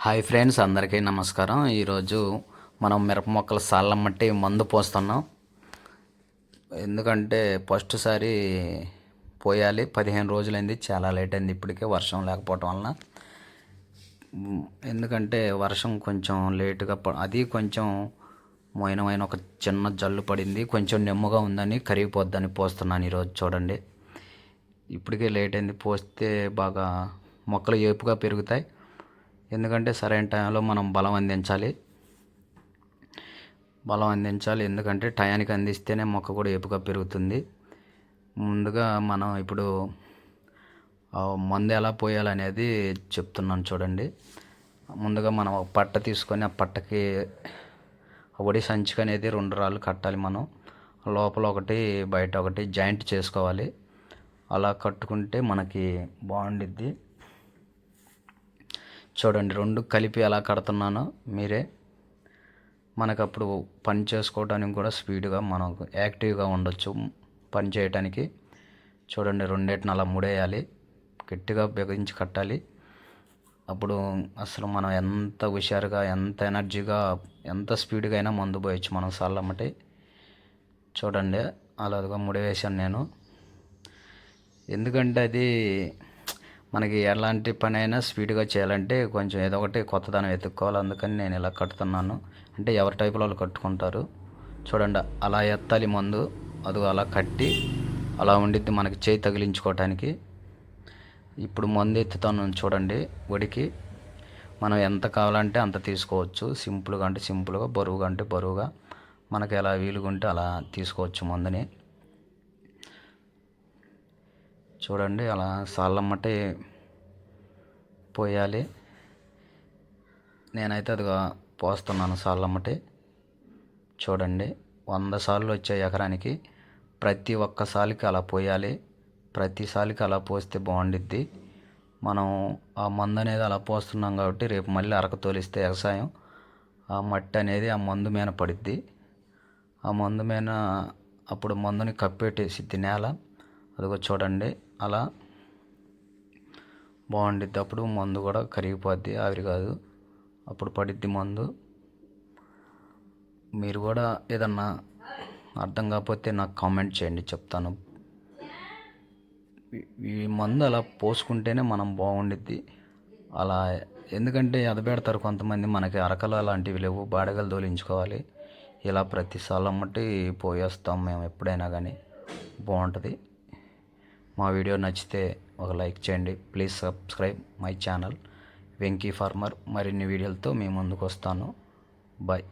Hi friends, అందరికీ నమస్కారం. ఈరోజు మనం మిరప మొక్కల సాళ్ళమ్మట్టి మందు పోస్తున్నాం. ఎందుకంటే ఫస్ట్ సారి పోయాలి, 15 రోజులైంది, చాలా లేట్ అయింది ఇప్పటికే వర్షం లేకపోవటం వలన. ఎందుకంటే వర్షం కొంచెం లేటుగా అది కొంచెం మోయినమైన ఒక చిన్న జల్లు పడింది, కొంచెం నెమ్ముగా ఉందని కరిగిపోద్దని పోస్తున్నాను ఈరోజు. చూడండి, ఇప్పటికే లేట్ అయింది, పోస్తే బాగా మొక్కలు ఏపుగా పెరుగుతాయి. ఎందుకంటే సరైన టైంలో మనం బలం అందించాలి. ఎందుకంటే టయానికి అందిస్తేనే మొక్క కూడా ఏపుగా పెరుగుతుంది. ముందుగా మనం ఇప్పుడు మందు ఎలా పోయాలనేది చెప్తున్నాను చూడండి. ముందుగా మనం ఒక పట్ట తీసుకొని ఆ పట్టకి ఒడి సంచిక అనేది 2 రాళ్ళు కట్టాలి. మనం లోపల ఒకటి బయట ఒకటి జాయింట్ చేసుకోవాలి. అలా కట్టుకుంటే మనకి బాగుండిద్ది. చూడండి, 2 కలిపి ఎలా కడుతున్నానో మీరే. మనకు అప్పుడు పని చేసుకోవడానికి కూడా స్పీడ్గా మనం యాక్టివ్గా ఉండొచ్చు పని చేయడానికి. చూడండి, 2 అలా ముడేయాలి, గట్టిగా బిగించి కట్టాలి. అప్పుడు అసలు మనం ఎంత హుషారుగా, ఎంత ఎనర్జీగా, ఎంత స్పీడ్గా అయినా మందు పోయచ్చు మనం సాళ్ళమ్మటి. చూడండి, అలాగా ముడివేశాను నేను. ఎందుకంటే అది మనకి ఎలాంటి పని అయినా స్పీడ్గా చేయాలంటే కొంచెం ఏదో ఒకటి కొత్తదనం వెతుక్కోవాలి. అందుకని నేను ఇలా కట్టుతున్నాను. అంటే ఎవరి టైపులో వాళ్ళు కట్టుకుంటారు. చూడండి, అలా ఎత్తాలి మందు. అది అలా కట్టి అలా ఉండిద్ది మనకి చేయి తగిలించుకోవటానికి. ఇప్పుడు మందు ఎత్తుతాను చూడండి. ఒడికి మనం ఎంత కావాలంటే అంత తీసుకోవచ్చు. సింపుల్గా అంటే సింపుల్గా, బరువుగా అంటే బరువుగా, మనకి ఎలా వీలుగుంటే అలా తీసుకోవచ్చు మందుని. చూడండి, అలా సాళ్ళమ్మటే పోయాలి. నేనైతే అదిగా పోస్తున్నాను సాళ్ళమ్మటే. చూడండి, 100 సార్లు వచ్చాయి ఎకరానికి. ప్రతి ఒక్క సాలికి అలా పోయాలి. ప్రతి సాలికి అలా పోస్తే బాగుండిద్ది. మనం ఆ మందు అనేది అలా పోస్తున్నాం కాబట్టి రేపు మళ్ళీ అరక తోలిస్తే వ్యవసాయం, ఆ మట్టి అనేది ఆ మందు మీద పడిద్ది. ఆ మందు మీద అప్పుడు మందుని కప్పెట్టేసిద్ది నేల. అదిగో చూడండి, అలా బాగుండిద్ది. అప్పుడు మందు కూడా కరిగిపోద్ది, ఆవిరి కాదు, అప్పుడు పడిద్ది మందు. మీరు కూడా ఏదన్నా అర్థం కాకపోతే నాకు కామెంట్ చేయండి, చెప్తాను. ఈ మందు అలా పోసుకుంటేనే మనం బాగుండిద్ది. అలా ఎందుకంటే ఎదబెడతారు కొంతమంది, మనకి అరకలు అలాంటివి లేవు, బాడగలు తోలించుకోవాలి. ఇలా ప్రతి సాళ్ళమ్మటి పోయేస్తాం మేము ఎప్పుడైనా కానీ. బాగుంటుంది. మా వీడియో నచ్చితే ఒక లైక్ చేయండి. Please subscribe my channel Venky farmer. మరిన్ని వీడియోలతో మీ ముందుకు వస్తాను. బాయ్.